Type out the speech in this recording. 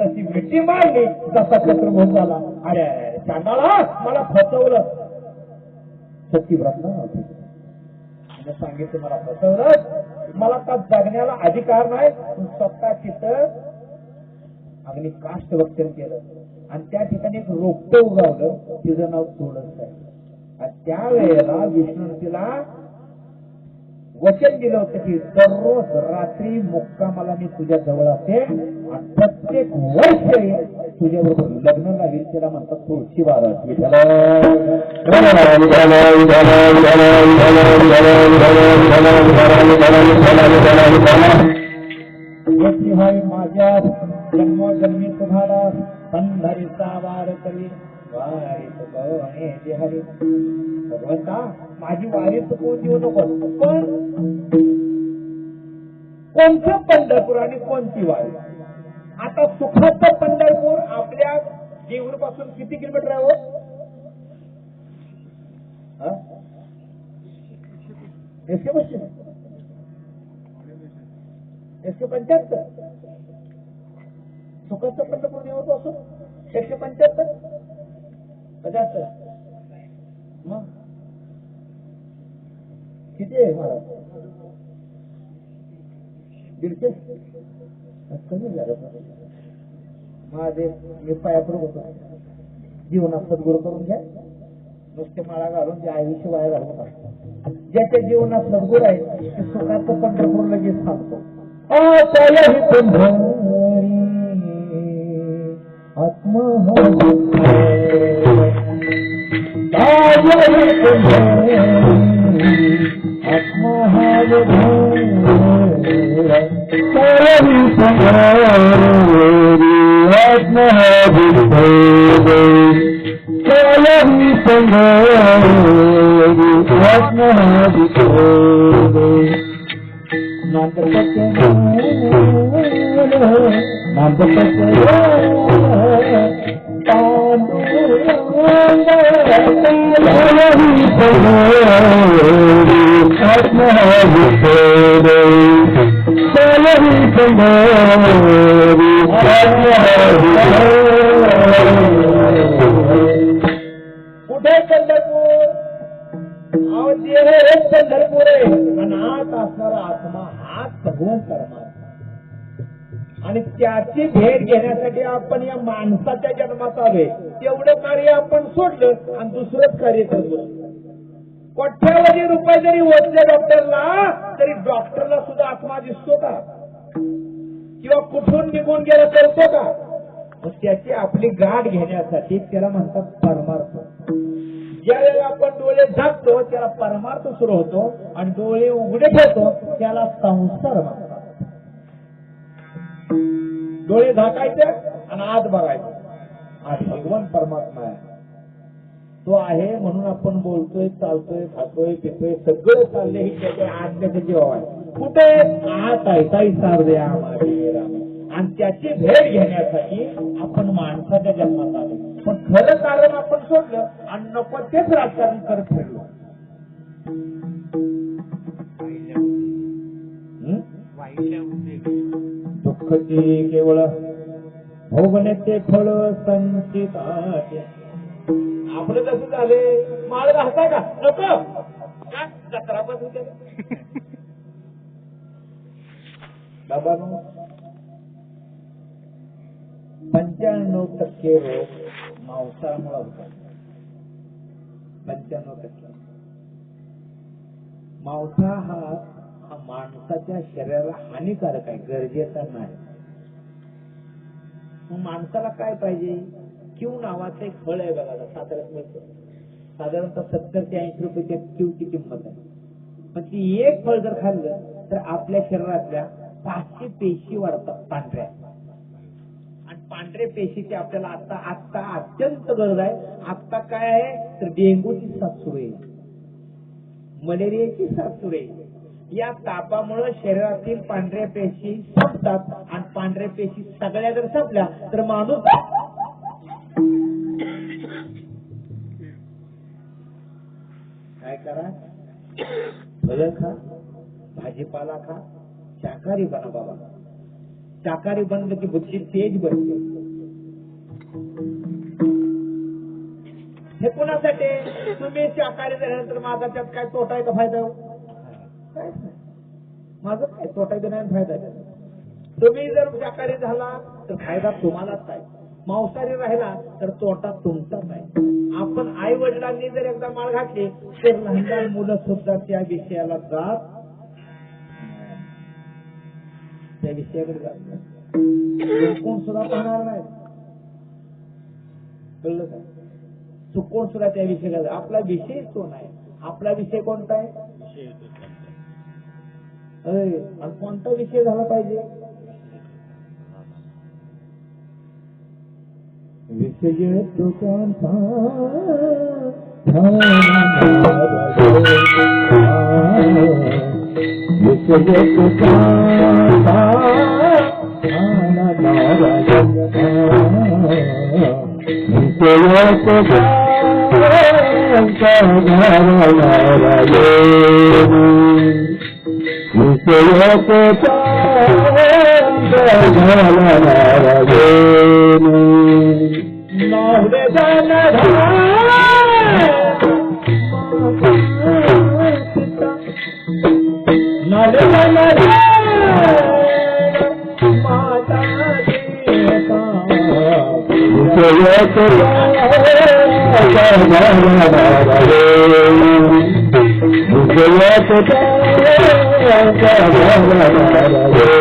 तशी मिठी मारली तसा चतुर्भुज झाला. अरे चांडाळा मला फसवलं. सत्यव्रत सांगितलं मला फसवलं, मला का जगण्याला अधिकार नाही. स्वतः तिथं अग्नी काष्ट वक्तव्य केलं आणि त्या ठिकाणी एक रोपट उगवलं, तिचं नाव तुळस आहे. आणि त्यावेळेला विष्णू तिला वचन दिलं होतं की दररोज रात्री मुक्कामाला मी तुझ्या जवळ असेल आणि प्रत्येक वर्ष तुझ्या बरोबर लग्न लागेल. त्याला म्हणतात तुळशी बारस. माझ्या जन्मोजन्मी तुम्हाला पंढरीचा वार करी वारीत गणे हरी. भगवंता माझी वारी चुकवून देऊ नको. पण कोणतं पंढरपूर आणि कोणती वारी? आता सुखाचं पंढरपूर आपल्या देऊळ पासून किती किलोमीटर आहे? एकशे 175. सुखाचं पंढरपूर देऊळ पासून 175 50. मग किती आहे महाराज? 150. कमी झालं. माझे मी पायापुढे होतो. जीवनात सद्गुरू करून घ्या. नुसते माळा घालून जे आयुष्य वाया घालून टाकतात. ज्याच्या जीवनात सद्गुरू आहे ते सुखाचं पंढरपूर लगेच सांगतो. कुठे पंढरपूर? पंढरपूर आहे. अनाथ असणारा आत्मा हाच भगवान परमात्मा. आणि त्याची भेट घेण्यासाठी आपण या माणसाच्या जन्मात आलोय. तेवढं कार्य आपण सोडलं आणि दुसरंच कार्य करतो. कोट्यावधी रुपये जरी ओतले डॉक्टरला तरी डॉक्टरला सुद्धा आत्मा दिसतो का? किंवा कुठून निघून गेला करतो का? त्याची आपली गाठ घेण्यासाठी त्याला म्हणतात परमार्थ. ज्यावेळेला आपण डोळे झाकतो त्याला परमार्थ सुरू होतो आणि डोळे उघडे ठेवतो त्याला संसार म्हणतात. डोळे झाकायचे आणि आत बघायचे. आज भगवान परमात्मा आहे. तो आहे म्हणून आपण बोलतोय, चालतोय, खातोय, पितोय, सगळं चाललंय. ही त्याच्या आज्ञेचं जीव आहे. कुठे आत आहे काही सार द्या आणि त्याची भेट घेण्यासाठी आपण माणसाच्या जन्मात आलो. पण खरं कारण आपण सोडलं आणि नको तेच राजकारण करत फिरलो. दुःखची केवळ भोगण्याचे फळ संचिताचे. आपलं कसं झालंय? माळ घालता का? नको जत्रा पण होते बाबा. 95% रोग मांसामुळे होतात. 95%. मांसा हा माणसाच्या शरीराला हानिकारक आहे, गरजेचा नाही. माणसाला काय पाहिजे? क्यू नावाचं एक फळ आहे बघा, साधारण मिळतं. साधारणतः 70 ते 80 रुपयाच्या क्यूची किंमत आहे. पण ती एक फळ जर खाल्लं तर आपल्या शरीरातल्या 500 पेशी वाढतात पांढऱ्या. आणि पांढऱ्या पेशीची आपल्याला आता अत्यंत गरज आहे. आता काय आहे तर डेंगूची साथ सुरू आहे, मलेरियाची साथ सुरू आहे. या तापामुळे शरीरातील पांढऱ्या पेशी संपतात आणि पांढऱ्या पेशी सगळ्या जर संपल्या तर माणूस काय करा? फळं खा, भाजीपाला खा, शाकाहारी बना बाबा. शाकाहारी बनलं की बुद्धी तेज बनते. हे कोणासाठी? तुम्ही शाकाहारी झाल्यानंतर माझा त्यात काय तोटा आहे का फायदा? काहीच नाही. माझं काय तोटा देणार फायदा आहे? तुम्ही जर शाकाहारी झाला तर फायदा तुम्हालाच आहे, मांसाहारी राहिला तर तोटा तुमचाच आहे. आपण आई वडिलांनी जर एकदा माळ घातली तर लहान लहान मुलं सुद्धा त्या विषयाला जात, त्या विषयाकडे जात कोण सुद्धा पाहणार नाही. कळलं का? चुकून सुद्धा त्या विषयाकडे. आपला विषय तो नाही. आपला विषय कोणता आहे? आणि कोणता विषय झाला पाहिजे? विषय तो कोणता? विषय तो कोणता? Jaya